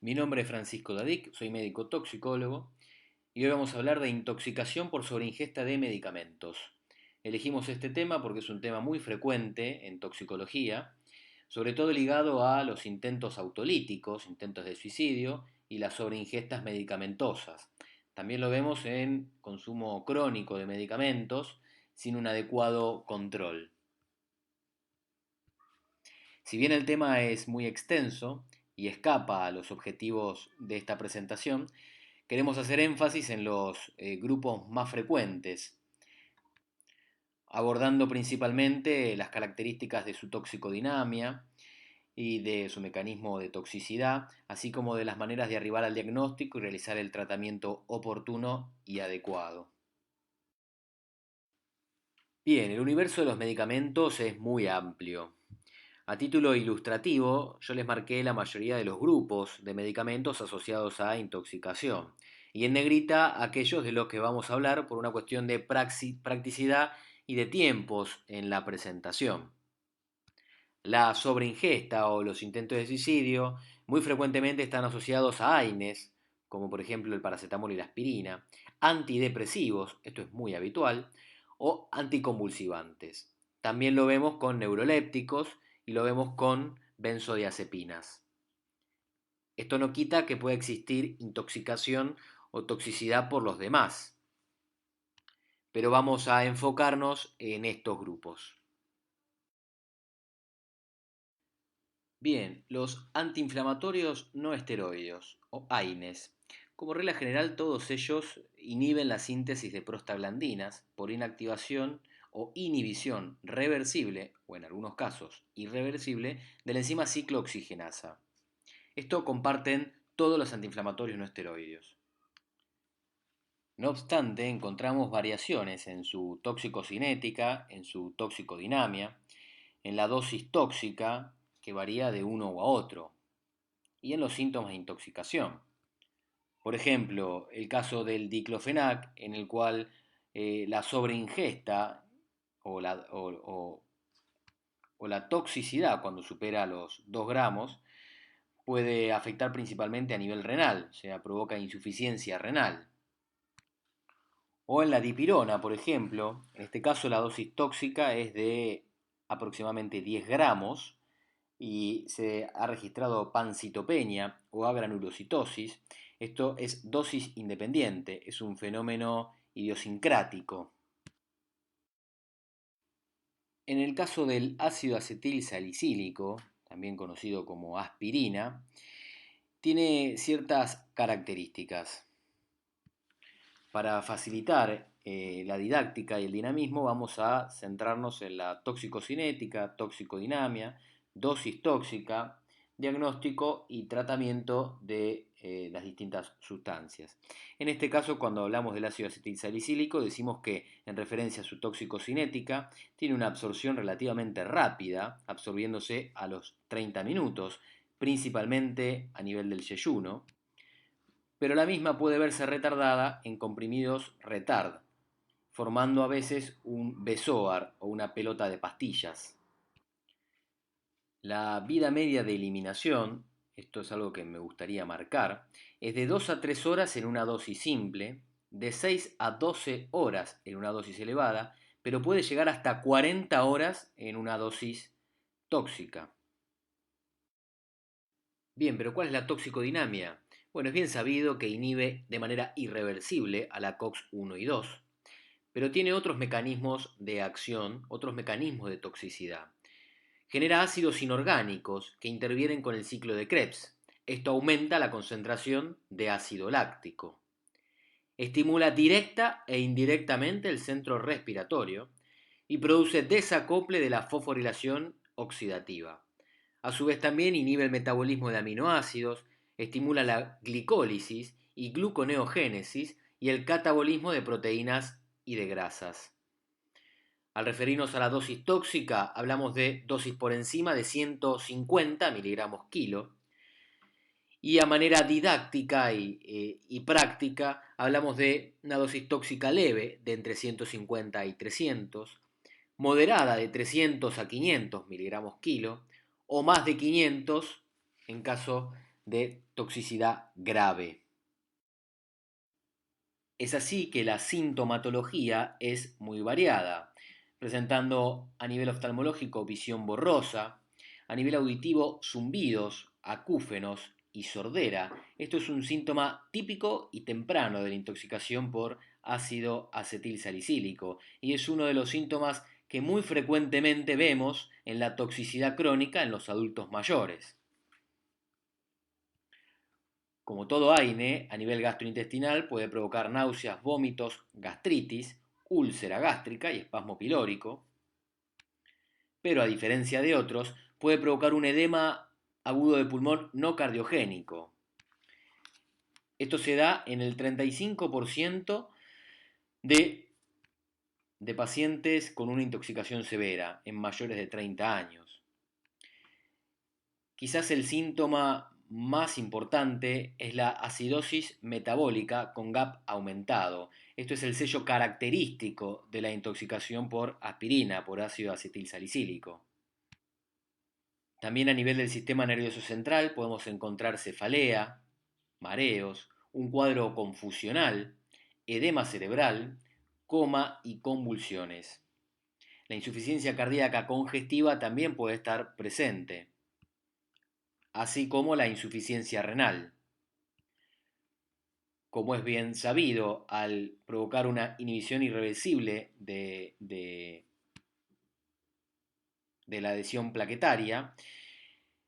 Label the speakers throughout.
Speaker 1: Mi nombre es Francisco Dadic, soy médico toxicólogo y hoy vamos a hablar de intoxicación por sobreingesta de medicamentos. Elegimos este tema porque es un tema muy frecuente en toxicología, sobre todo ligado a los intentos autolíticos, intentos de suicidio y las sobreingestas medicamentosas. También lo vemos en consumo crónico de medicamentos sin un adecuado control. Si bien el tema es muy extenso y escapa a los objetivos de esta presentación, queremos hacer énfasis en los grupos más frecuentes, abordando principalmente las características de su toxicodinamia y de su mecanismo de toxicidad, así como de las maneras de arribar al diagnóstico y realizar el tratamiento oportuno y adecuado. Bien, el universo de los medicamentos es muy amplio. A título ilustrativo, yo les marqué la mayoría de los grupos de medicamentos asociados a intoxicación y en negrita aquellos de los que vamos a hablar por una cuestión de practicidad y de tiempos en la presentación. La sobreingesta o los intentos de suicidio muy frecuentemente están asociados a AINES, como por ejemplo el paracetamol y la aspirina, antidepresivos, esto es muy habitual, o anticonvulsivantes. También lo vemos con neurolépticos y lo vemos con benzodiazepinas. Esto no quita que pueda existir intoxicación o toxicidad por los demás, pero vamos a enfocarnos en estos grupos. Bien, los antiinflamatorios no esteroideos o AINES. Como regla general, todos ellos inhiben la síntesis de prostaglandinas por inactivación o inhibición reversible, o en algunos casos irreversible, de la enzima ciclooxigenasa. Esto comparten todos los antiinflamatorios no esteroideos. No obstante, encontramos variaciones en su toxicocinética, en su toxicodinamia, en la dosis tóxica, que varía de uno a otro, y en los síntomas de intoxicación. Por ejemplo, el caso del diclofenac, en el cual la sobreingesta o o la toxicidad cuando supera los 2 gramos puede afectar principalmente a nivel renal, o sea, provoca insuficiencia renal. O en la dipirona, por ejemplo, en este caso la dosis tóxica es de aproximadamente 10 gramos y se ha registrado pancitopenia o agranulocitosis. Esto es dosis independiente, es un fenómeno idiosincrático. En el caso del ácido acetil salicílico, también conocido como aspirina, tiene ciertas características. Para facilitar la didáctica y el dinamismo, vamos a centrarnos en la toxicocinética, toxicodinamia, dosis tóxica, diagnóstico y tratamiento de las distintas sustancias. En este caso, cuando hablamos del ácido acetilsalicílico, decimos que en referencia a su toxicocinética, tiene una absorción relativamente rápida, absorbiéndose a los 30 minutos, principalmente a nivel del yeyuno, pero la misma puede verse retardada en comprimidos retard, formando a veces un bezoar o una pelota de pastillas. La vida media de eliminación, esto es algo que me gustaría marcar, es de 2 a 3 horas en una dosis simple, de 6 a 12 horas en una dosis elevada, pero puede llegar hasta 40 horas en una dosis tóxica. Bien, pero ¿cuál es la toxicodinamia? Bueno, es bien sabido que inhibe de manera irreversible a la COX-1 y 2, pero tiene otros mecanismos de acción, otros mecanismos de toxicidad. Genera ácidos inorgánicos que intervienen con el ciclo de Krebs. Esto aumenta la concentración de ácido láctico. Estimula directa e indirectamente el centro respiratorio y produce desacople de la fosforilación oxidativa. A su vez también inhibe el metabolismo de aminoácidos, estimula la glicólisis y gluconeogénesis y el catabolismo de proteínas y de grasas. Al referirnos a la dosis tóxica, hablamos de dosis por encima de 150 miligramos kilo. Y a manera didáctica y práctica, hablamos de una dosis tóxica leve de entre 150 y 300, moderada de 300 a 500 miligramos kilo, o más de 500 en caso de toxicidad grave. Es así que la sintomatología es muy variada, presentando a nivel oftalmológico visión borrosa, a nivel auditivo zumbidos, acúfenos y sordera. Esto es un síntoma típico y temprano de la intoxicación por ácido acetilsalicílico y es uno de los síntomas que muy frecuentemente vemos en la toxicidad crónica en los adultos mayores. Como todo AINE, a nivel gastrointestinal puede provocar náuseas, vómitos, gastritis, úlcera gástrica y espasmo pilórico, pero a diferencia de otros, puede provocar un edema agudo de pulmón no cardiogénico. Esto se da en el 35% de, de pacientes con una intoxicación severa, en mayores de 30 años. Quizás el síntoma más importante es la acidosis metabólica con GAP aumentado. Esto es el sello característico de la intoxicación por aspirina, por ácido acetilsalicílico. También a nivel del sistema nervioso central podemos encontrar cefalea, mareos, un cuadro confusional, edema cerebral, coma y convulsiones. La insuficiencia cardíaca congestiva también puede estar presente, así como la insuficiencia renal. Como es bien sabido, al provocar una inhibición irreversible de la adhesión plaquetaria,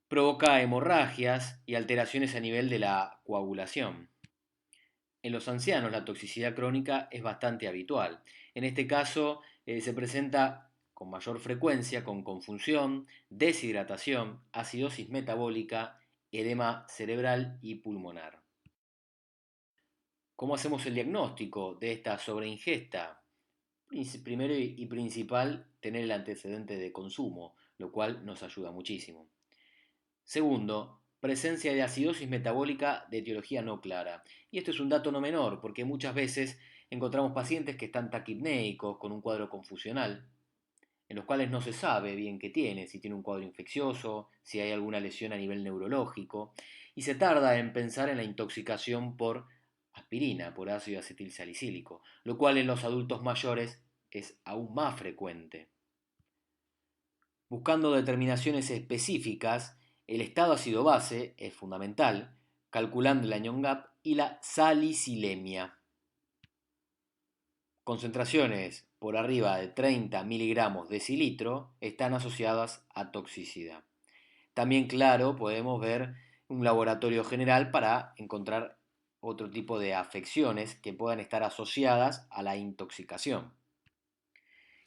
Speaker 1: provoca hemorragias y alteraciones a nivel de la coagulación. En los ancianos la toxicidad crónica es bastante habitual. En este caso se presenta con mayor frecuencia con confusión, deshidratación, acidosis metabólica, edema cerebral y pulmonar. ¿Cómo hacemos el diagnóstico de esta sobreingesta? Primero y principal, tener el antecedente de consumo, lo cual nos ayuda muchísimo. Segundo, presencia de acidosis metabólica de etiología no clara. Y esto es un dato no menor, porque muchas veces encontramos pacientes que están taquipnéicos, con un cuadro confusional, en los cuales no se sabe bien qué tiene, si tiene un cuadro infeccioso, si hay alguna lesión a nivel neurológico, y se tarda en pensar en la intoxicación por aspirina, por ácido acetilsalicílico, lo cual en los adultos mayores es aún más frecuente. Buscando determinaciones específicas, el estado ácido-base es fundamental, calculando el anion gap y la salicilemia. Concentraciones por arriba de 30 miligramos decilitro están asociadas a toxicidad. También, claro, podemos ver un laboratorio general para encontrar otro tipo de afecciones que puedan estar asociadas a la intoxicación.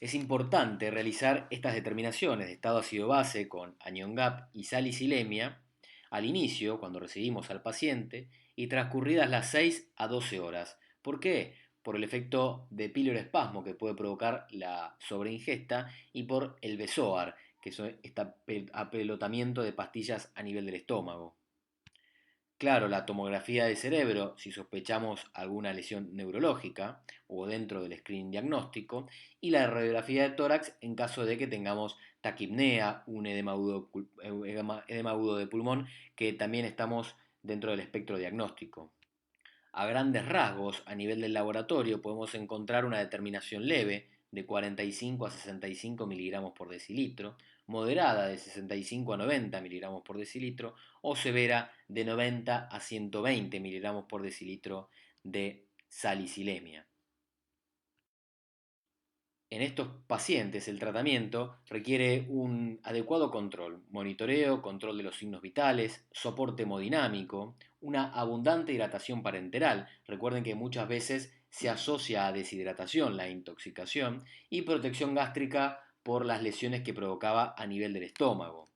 Speaker 1: Es importante realizar estas determinaciones de estado ácido-base con anion gap y salicilemia al inicio, cuando recibimos al paciente, y transcurridas las 6 a 12 horas. ¿Por qué? Por el efecto de piloespasmo que puede provocar la sobreingesta y por el bezoar, que es este apelotamiento de pastillas a nivel del estómago. Claro, la tomografía de cerebro, si sospechamos alguna lesión neurológica o dentro del screening diagnóstico, y la radiografía de tórax en caso de que tengamos taquipnea, un edema agudo de pulmón, que también estamos dentro del espectro diagnóstico. A grandes rasgos, a nivel del laboratorio, podemos encontrar una determinación leve de 45 a 65 miligramos por decilitro, moderada de 65 a 90 miligramos por decilitro o severa de 90 a 120 miligramos por decilitro de salicilemia. En estos pacientes el tratamiento requiere un adecuado control, monitoreo, control de los signos vitales, soporte hemodinámico, una abundante hidratación parenteral. Recuerden que muchas veces se asocia a deshidratación la intoxicación y protección gástrica por las lesiones que provocaba a nivel del estómago.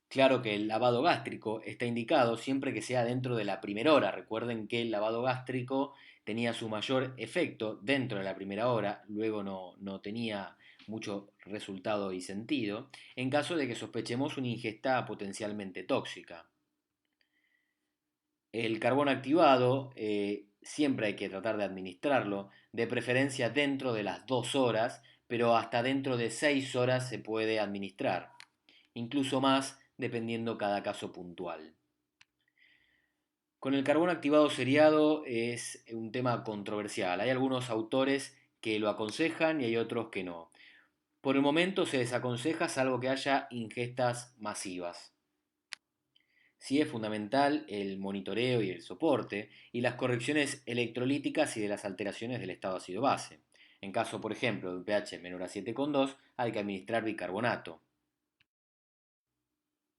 Speaker 1: Claro que el lavado gástrico está indicado siempre que sea dentro de la primera hora. Recuerden que el lavado gástrico tenía su mayor efecto dentro de la primera hora, luego no tenía mucho resultado y sentido, en caso de que sospechemos una ingesta potencialmente tóxica. El carbón activado siempre hay que tratar de administrarlo, de preferencia dentro de las 2 horas, pero hasta dentro de 6 horas se puede administrar, incluso más dependiendo cada caso puntual. Con el carbón activado seriado es un tema controversial. Hay algunos autores que lo aconsejan y hay otros que no. Por el momento se desaconseja salvo que haya ingestas masivas. Sí es fundamental el monitoreo y el soporte y las correcciones electrolíticas y de las alteraciones del estado ácido base. En caso, por ejemplo, de un pH menor a 7,2 hay que administrar bicarbonato.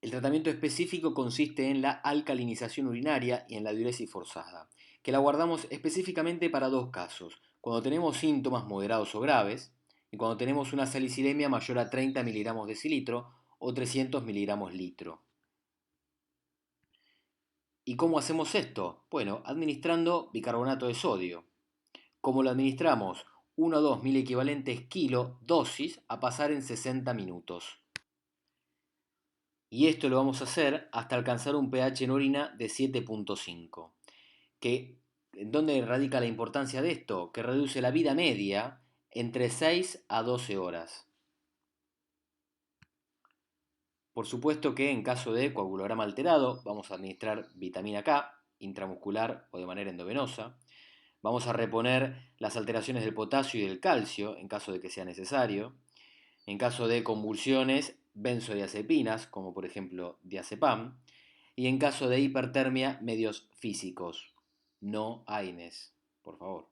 Speaker 1: El tratamiento específico consiste en la alcalinización urinaria y en la diuresis forzada, que la guardamos específicamente para dos casos, cuando tenemos síntomas moderados o graves y cuando tenemos una salicilemia mayor a 30 miligramos decilitro o 300 miligramos litro. ¿Y cómo hacemos esto? Bueno, administrando bicarbonato de sodio. ¿Cómo lo administramos? 1 o 2 mil equivalentes kilo dosis a pasar en 60 minutos. Y esto lo vamos a hacer hasta alcanzar un pH en orina de 7,5. ¿Dónde radica la importancia de esto? Que reduce la vida media entre 6 a 12 horas. Por supuesto que en caso de coagulograma alterado vamos a administrar vitamina K intramuscular o de manera endovenosa. Vamos a reponer las alteraciones del potasio y del calcio en caso de que sea necesario. En caso de convulsiones, benzodiazepinas, como por ejemplo diazepam. Y en caso de hipertermia, medios físicos, no AINES, por favor.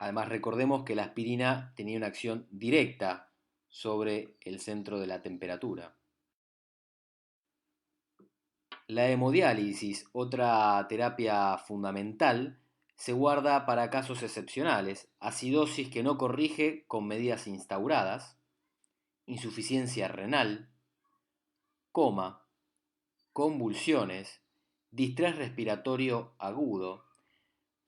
Speaker 1: Además, recordemos que la aspirina tenía una acción directa sobre el centro de la temperatura. La hemodiálisis, otra terapia fundamental, se guarda para casos excepcionales, acidosis que no corrige con medidas instauradas, insuficiencia renal, coma, convulsiones, distrés respiratorio agudo,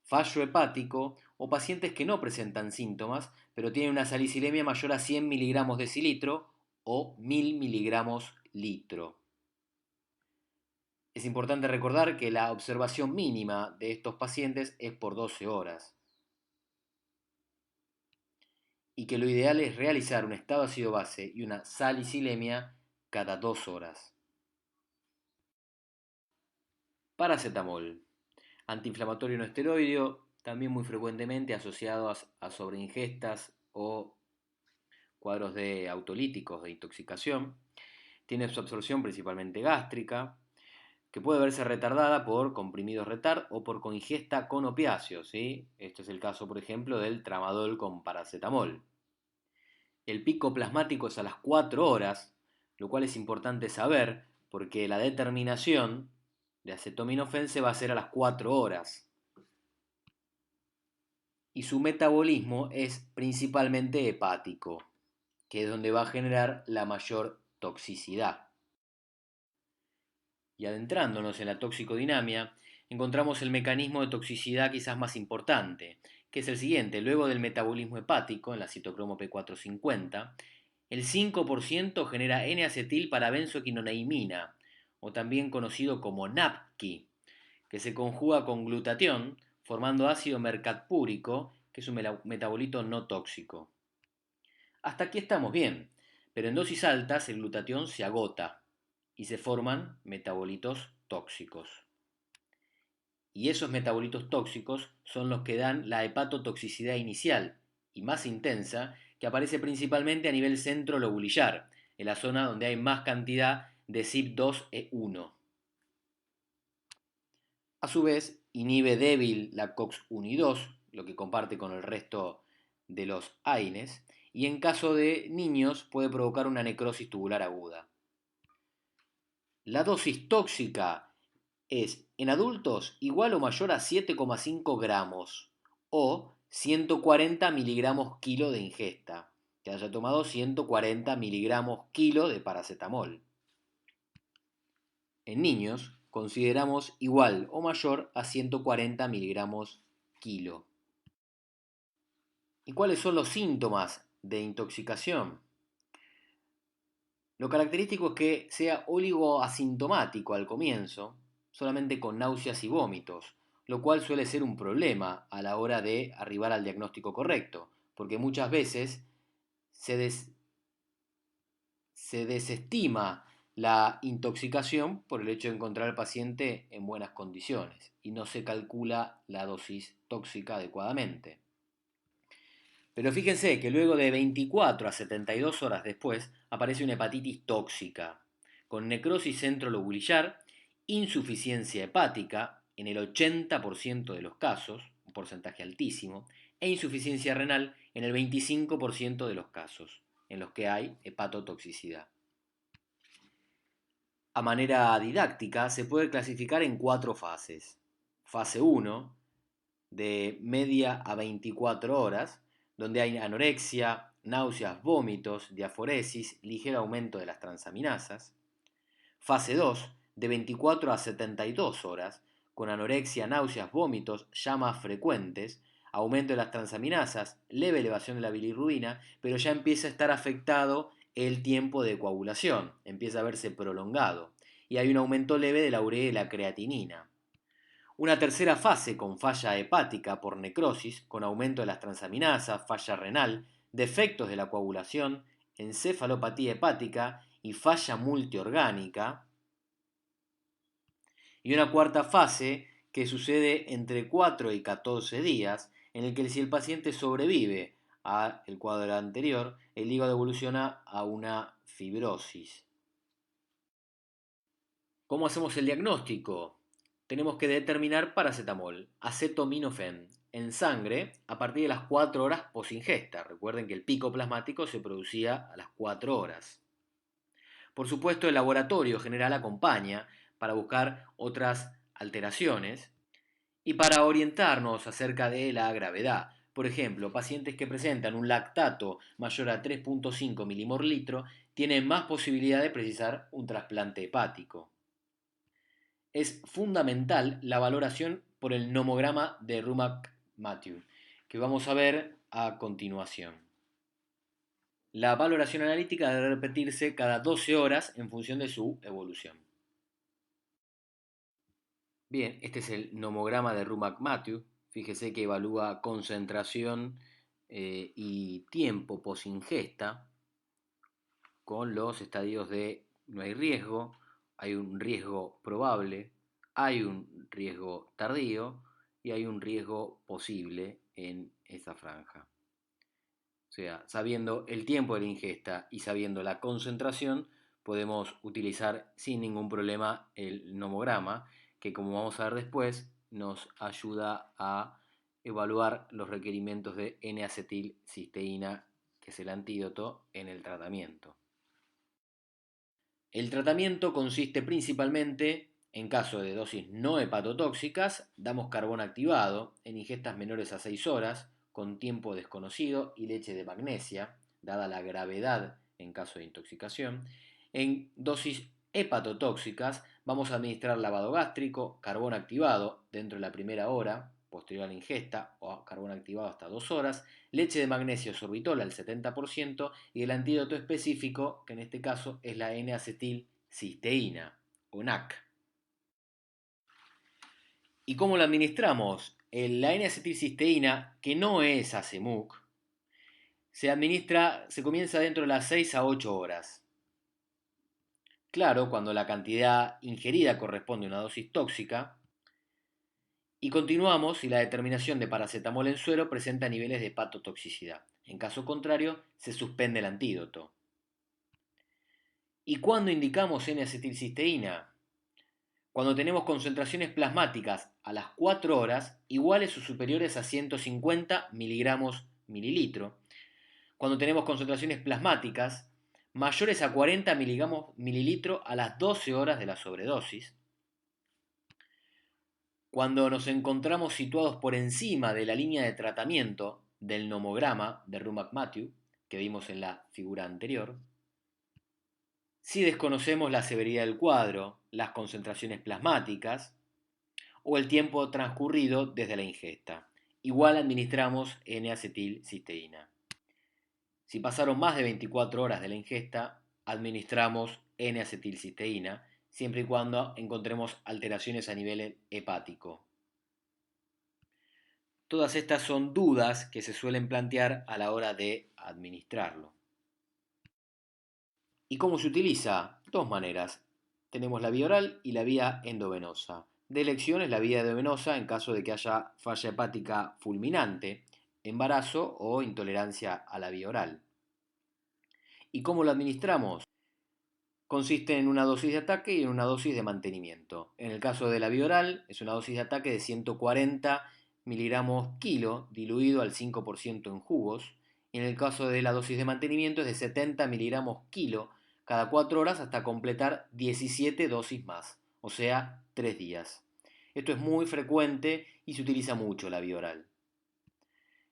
Speaker 1: fallo hepático o pacientes que no presentan síntomas, pero tienen una salicilemia mayor a 100 miligramos decilitro o 1000 miligramos litro. Es importante recordar que la observación mínima de estos pacientes es por 12 horas y que lo ideal es realizar un estado ácido base y una salicilemia cada 2 horas. Paracetamol, antiinflamatorio no esteroideo, también muy frecuentemente asociado a sobreingestas o cuadros de autolíticos de intoxicación. Tiene su absorción principalmente gástrica, que puede verse retardada por comprimidos retard o por coingesta con opiáceos, ¿sí? Este es el caso, por ejemplo, del tramadol con paracetamol. El pico plasmático es a las 4 horas, lo cual es importante saber porque la determinación de acetaminofén se va a hacer a las 4 horas. Y su metabolismo es principalmente hepático, que es donde va a generar la mayor toxicidad. Y adentrándonos en la toxicodinamia, encontramos el mecanismo de toxicidad quizás más importante, que es el siguiente. Luego del metabolismo hepático, en la citocromo P450, el 5% genera N-acetil para benzoquinoneimina, o también conocido como NAPQI, que se conjuga con glutatión, formando ácido mercapúrico, que es un metabolito no tóxico. Hasta aquí estamos bien, pero en dosis altas el glutatión se agota y se forman metabolitos tóxicos. Y esos metabolitos tóxicos son los que dan la hepatotoxicidad inicial y más intensa, que aparece principalmente a nivel centro-lobulillar, en la zona donde hay más cantidad de CYP2E1. A su vez, inhibe débil la COX-1 y 2, lo que comparte con el resto de los AINES, y en caso de niños puede provocar una necrosis tubular aguda. La dosis tóxica es en adultos igual o mayor a 7,5 gramos o 140 miligramos kilo de ingesta, que haya tomado 140 miligramos kilo de paracetamol. En niños consideramos igual o mayor a 140 miligramos kilo. ¿Y cuáles son los síntomas de intoxicación? Lo característico es que sea oligoasintomático al comienzo, solamente con náuseas y vómitos, lo cual suele ser un problema a la hora de arribar al diagnóstico correcto, porque muchas veces se se desestima la intoxicación por el hecho de encontrar al paciente en buenas condiciones y no se calcula la dosis tóxica adecuadamente. Pero fíjense que luego de 24 a 72 horas después aparece una hepatitis tóxica, con necrosis centrolobulillar, insuficiencia hepática en el 80% de los casos, un porcentaje altísimo, e insuficiencia renal en el 25% de los casos en los que hay hepatotoxicidad. A manera didáctica se puede clasificar en cuatro fases. Fase 1, de media a 24 horas, donde hay anorexia, náuseas, vómitos, diaforesis, ligero aumento de las transaminasas. Fase 2, de 24 a 72 horas, con anorexia, náuseas, vómitos, llamas frecuentes, aumento de las transaminasas, leve elevación de la bilirrubina, pero ya empieza a estar afectado el tiempo de coagulación, empieza a verse prolongado, y hay un aumento leve de la urea y la creatinina. Una tercera fase con falla hepática por necrosis, con aumento de las transaminasas, falla renal, defectos de la coagulación, encefalopatía hepática y falla multiorgánica. Y una cuarta fase que sucede entre 4 y 14 días, en el que si el paciente sobrevive al cuadro anterior, el hígado evoluciona a una fibrosis. ¿Cómo hacemos el diagnóstico? Tenemos que determinar paracetamol, acetaminofén, en sangre a partir de las 4 horas posingesta. Recuerden que el pico plasmático se producía a las 4 horas. Por supuesto, el laboratorio general acompaña para buscar otras alteraciones y para orientarnos acerca de la gravedad. Por ejemplo, pacientes que presentan un lactato mayor a 3.5 milimol litro tienen más posibilidad de precisar un trasplante hepático. Es fundamental la valoración por el nomograma de Rumack-Matthew, que vamos a ver a continuación. La valoración analítica debe repetirse cada 12 horas en función de su evolución. Bien, este es el nomograma de Rumack-Matthew. Fíjese que evalúa concentración y tiempo posingesta con los estadios de no hay riesgo, hay un riesgo probable, hay un riesgo tardío y hay un riesgo posible en esa franja. O sea, sabiendo el tiempo de la ingesta y sabiendo la concentración, podemos utilizar sin ningún problema el nomograma, que como vamos a ver después, nos ayuda a evaluar los requerimientos de N-acetilcisteína, que es el antídoto en el tratamiento. El tratamiento consiste principalmente, en caso de dosis no hepatotóxicas, damos carbón activado en ingestas menores a 6 horas, con tiempo desconocido y leche de magnesia, dada la gravedad en caso de intoxicación. En dosis hepatotóxicas vamos a administrar lavado gástrico, carbón activado dentro de la primera hora, posterior a la ingesta, o carbón activado hasta 2 horas, leche de magnesio sorbitol al 70% y el antídoto específico, que en este caso es la N-acetilcisteína o NAC. ¿Y cómo la administramos? La N-acetilcisteína, que no es ACEMUC, se comienza dentro de las 6 a 8 horas. Claro, cuando la cantidad ingerida corresponde a una dosis tóxica, y continuamos si la determinación de paracetamol en suero presenta niveles de hepatotoxicidad. En caso contrario, se suspende el antídoto. ¿Y cuándo indicamos N-acetilcisteína? Cuando tenemos concentraciones plasmáticas a las 4 horas iguales o superiores a 150 miligramos mililitro. Cuando tenemos concentraciones plasmáticas mayores a 40 miligramos mililitro a las 12 horas de la sobredosis. Cuando nos encontramos situados por encima de la línea de tratamiento del nomograma de Rumack-Matthew, que vimos en la figura anterior. Si desconocemos la severidad del cuadro, las concentraciones plasmáticas o el tiempo transcurrido desde la ingesta. Igual administramos N-acetilcisteína. Si pasaron más de 24 horas de la ingesta, administramos N-acetilcisteína, siempre y cuando encontremos alteraciones a nivel hepático. Todas estas son dudas que se suelen plantear a la hora de administrarlo. ¿Y cómo se utiliza? Dos maneras. Tenemos la vía oral y la vía endovenosa. De elección es la vía endovenosa en caso de que haya falla hepática fulminante, embarazo o intolerancia a la vía oral. ¿Y cómo lo administramos? Consiste en una dosis de ataque y en una dosis de mantenimiento. En el caso de la vía oral es una dosis de ataque de 140 miligramos kilo diluido al 5% en jugos. Y en el caso de la dosis de mantenimiento es de 70 miligramos kilo cada 4 horas hasta completar 17 dosis más, o sea, 3 días. Esto es muy frecuente y se utiliza mucho la vía oral.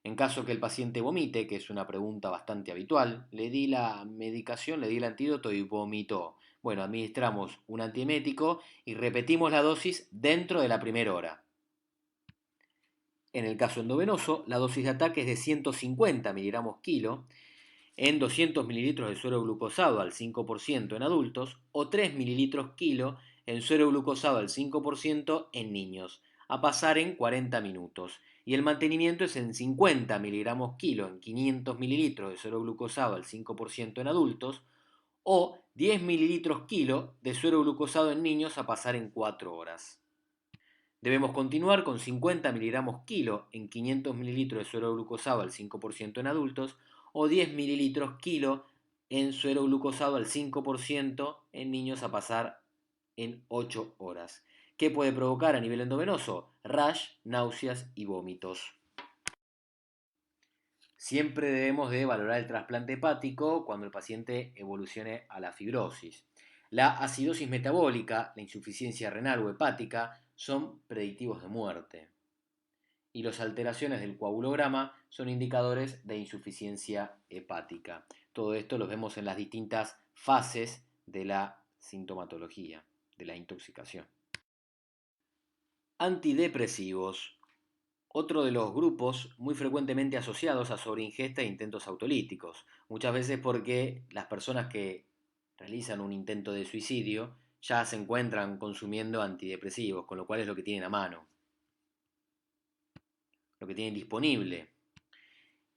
Speaker 1: En caso que el paciente vomite, que es una pregunta bastante habitual, le di la medicación, le di el antídoto y vomitó. Bueno, administramos un antiemético y repetimos la dosis dentro de la primera hora. En el caso endovenoso, la dosis de ataque es de 150 miligramos kilo en 200 mililitros de suero glucosado al 5% en adultos o 3 mililitros kilo en suero glucosado al 5% en niños, a pasar en 40 minutos. Y el mantenimiento es en 50 miligramos kilo en 500 mililitros de suero glucosado al 5% en adultos o 10 mililitros kilo de suero glucosado en niños a pasar en 4 horas. Debemos continuar con 50 miligramos kilo en 500 mililitros de suero glucosado al 5% en adultos o 10 mililitros kilo en suero glucosado al 5% en niños a pasar en 8 horas. ¿Qué puede provocar a nivel endovenoso? Rash, náuseas y vómitos. Siempre debemos de valorar el trasplante hepático cuando el paciente evolucione a la fibrosis. La acidosis metabólica, la insuficiencia renal o hepática son predictivos de muerte. Y las alteraciones del coagulograma son indicadores de insuficiencia hepática. Todo esto lo vemos en las distintas fases de la sintomatología, de la intoxicación. Antidepresivos. Otro de los grupos muy frecuentemente asociados a sobreingesta e intentos autolíticos, muchas veces porque las personas que realizan un intento de suicidio ya se encuentran consumiendo antidepresivos, con lo cual es lo que tienen a mano, lo que tienen disponible.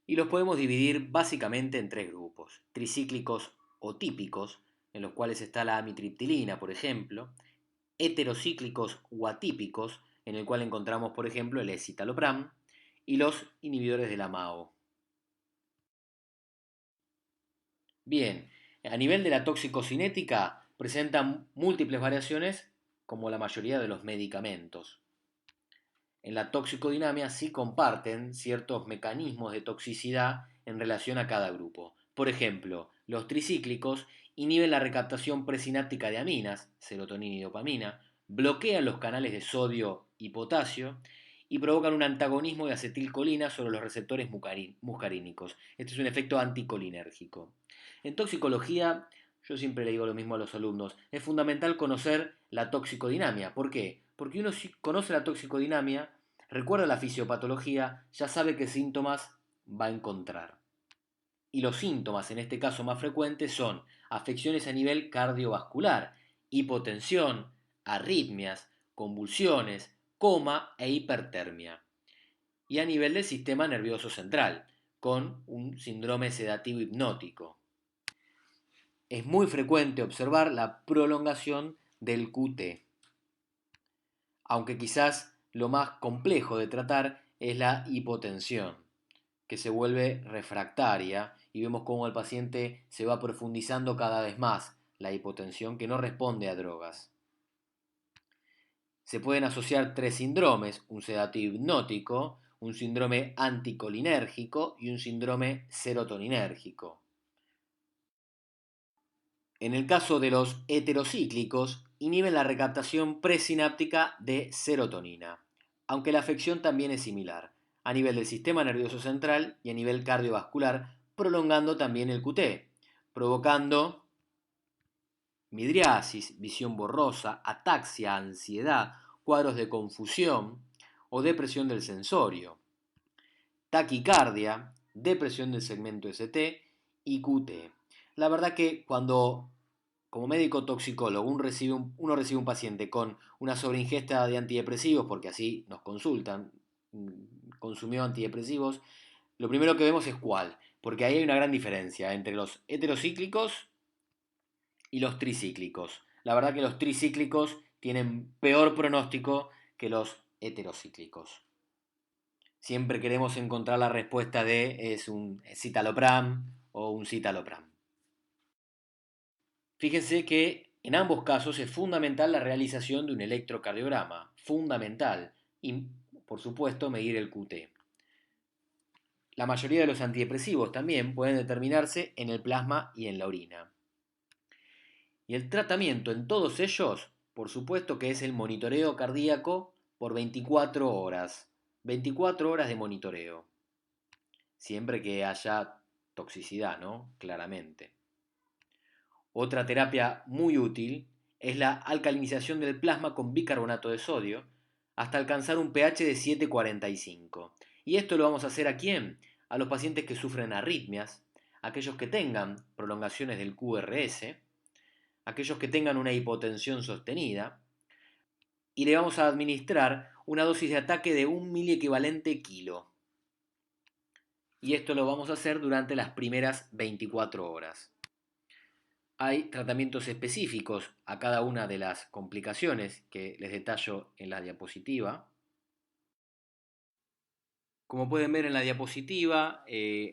Speaker 1: Y los podemos dividir básicamente en tres grupos: tricíclicos o típicos, en los cuales está la amitriptilina, por ejemplo; heterocíclicos o atípicos, en el cual encontramos, por ejemplo, el escitalopram; y los inhibidores de la MAO. Bien, a nivel de la toxicocinética presentan múltiples variaciones como la mayoría de los medicamentos. En la toxicodinamia sí comparten ciertos mecanismos de toxicidad en relación a cada grupo. Por ejemplo, los tricíclicos inhiben la recaptación presináptica de aminas, serotonina y dopamina, bloquean los canales de sodio y potasio y provocan un antagonismo de acetilcolina sobre los receptores muscarínicos. Este es un efecto anticolinérgico. En toxicología, yo siempre le digo lo mismo a los alumnos, es fundamental conocer la toxicodinamia. ¿Por qué? Porque uno si conoce la toxicodinamia, recuerda la fisiopatología, ya sabe qué síntomas va a encontrar. Y los síntomas, en este caso más frecuentes, son afecciones a nivel cardiovascular, hipotensión, arritmias, convulsiones, coma e hipertermia. Y a nivel del sistema nervioso central, con un síndrome sedativo hipnótico. Es muy frecuente observar la prolongación del QT, aunque quizás lo más complejo de tratar es la hipotensión, que se vuelve refractaria y vemos cómo el paciente se va profundizando cada vez más la hipotensión que no responde a drogas. Se pueden asociar tres síndromes: un sedativo hipnótico, un síndrome anticolinérgico y un síndrome serotoninérgico. En el caso de los heterocíclicos, inhiben la recaptación presináptica de serotonina, aunque la afección también es similar, a nivel del sistema nervioso central y a nivel cardiovascular, prolongando también el QT, provocando midriasis, visión borrosa, ataxia, ansiedad, cuadros de confusión o depresión del sensorio, taquicardia, depresión del segmento ST y QT. La verdad que cuando como médico toxicólogo uno recibe un paciente con una sobreingesta de antidepresivos, porque así nos consultan, consumió antidepresivos, lo primero que vemos es cuál, porque ahí hay una gran diferencia entre los heterocíclicos y los tricíclicos. La verdad que los tricíclicos tienen peor pronóstico que los heterocíclicos. Siempre queremos encontrar la respuesta de es un citalopram o un citalopram. Fíjense que en ambos casos es fundamental la realización de un electrocardiograma, fundamental, y por supuesto medir el QT. La mayoría de los antidepresivos también pueden determinarse en el plasma y en la orina. Y el tratamiento en todos ellos, por supuesto que es el monitoreo cardíaco por 24 horas. 24 horas de monitoreo. Siempre que haya toxicidad, ¿no? Claramente. Otra terapia muy útil es la alcalinización del plasma con bicarbonato de sodio hasta alcanzar un pH de 7,45. ¿Y esto lo vamos a hacer a quién? A los pacientes que sufren arritmias, aquellos que tengan prolongaciones del QRS, aquellos que tengan una hipotensión sostenida, y le vamos a administrar una dosis de ataque de 1 miliequivalente kilo. Y esto lo vamos a hacer durante las primeras 24 horas. Hay tratamientos específicos a cada una de las complicaciones que les detallo en la diapositiva. Como pueden ver en la diapositiva,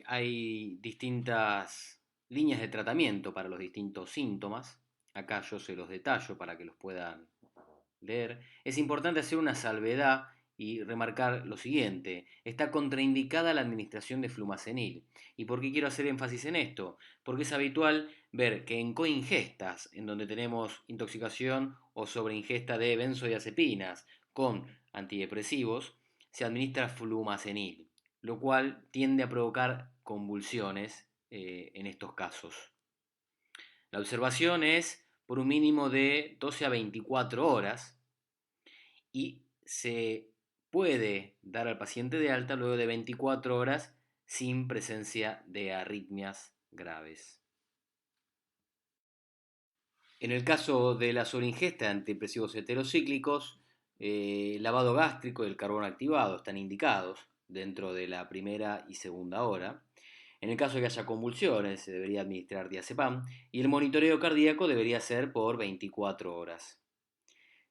Speaker 1: hay distintas líneas de tratamiento para los distintos síntomas. Acá yo se los detallo para que los puedan leer. Es importante hacer una salvedad y remarcar lo siguiente: está contraindicada la administración de flumacenil. ¿Y por qué quiero hacer énfasis en esto? Porque es habitual ver que en coingestas, en donde tenemos intoxicación o sobreingesta de benzodiazepinas con antidepresivos, se administra flumacenil, lo cual tiende a provocar convulsiones en estos casos. La observación es por un mínimo de 12 a 24 horas y se puede dar al paciente de alta luego de 24 horas sin presencia de arritmias graves. En el caso de la sobreingesta de antidepresivos heterocíclicos, lavado gástrico y el carbón activado están indicados dentro de la primera y segunda hora. En el caso de que haya convulsiones, se debería administrar diazepam y el monitoreo cardíaco debería ser por 24 horas.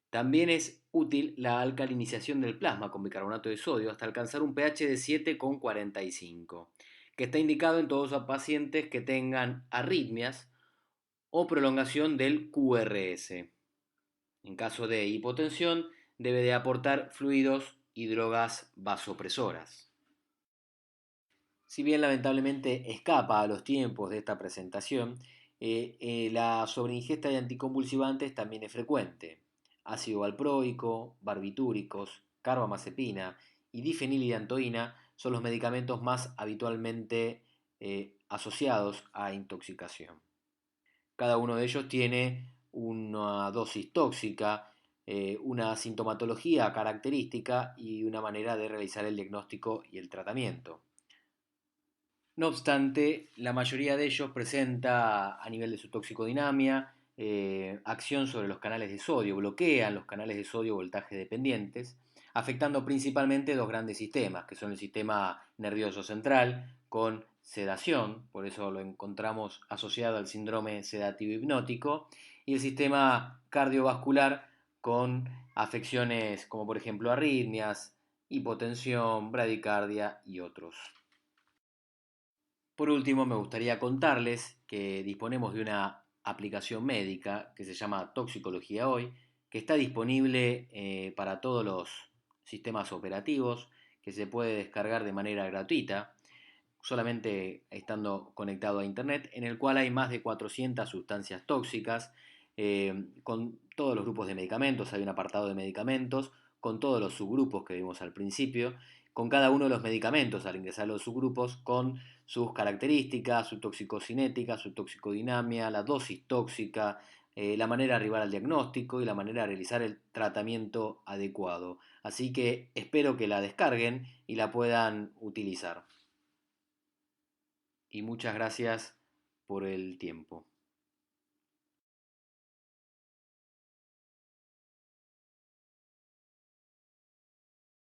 Speaker 1: También es útil la alcalinización del plasma con bicarbonato de sodio hasta alcanzar un pH de 7,45, que está indicado en todos los pacientes que tengan arritmias o prolongación del QRS. En caso de hipotensión, debe de aportar fluidos y drogas vasopresoras. Si bien lamentablemente escapa a los tiempos de esta presentación, la sobreingesta de anticonvulsivantes también es frecuente. Ácido valproico, barbitúricos, carbamazepina y difenilidantoína son los medicamentos más habitualmente asociados a intoxicación. Cada uno de ellos tiene una dosis tóxica, una sintomatología característica y una manera de realizar el diagnóstico y el tratamiento. No obstante, la mayoría de ellos presenta a nivel de su toxicodinamia acción sobre los canales de sodio, bloquean los canales de sodio voltaje dependientes, afectando principalmente dos grandes sistemas, que son el sistema nervioso central con sedación, por eso lo encontramos asociado al síndrome sedativo hipnótico, y el sistema cardiovascular con afecciones como por ejemplo arritmias, hipotensión, bradicardia y otros. Por último, me gustaría contarles que disponemos de una aplicación médica que se llama Toxicología Hoy, que está disponible para todos los sistemas operativos, que se puede descargar de manera gratuita, solamente estando conectado a Internet, en el cual hay más de 400 sustancias tóxicas, con todos los grupos de medicamentos, hay un apartado de medicamentos, con todos los subgrupos que vimos al principio, con cada uno de los medicamentos al ingresar a los subgrupos, con sus características, su toxicocinética, su toxicodinamia, la dosis tóxica, la manera de arribar al diagnóstico y la manera de realizar el tratamiento adecuado. Así que espero que la descarguen y la puedan utilizar. Y muchas gracias por el tiempo.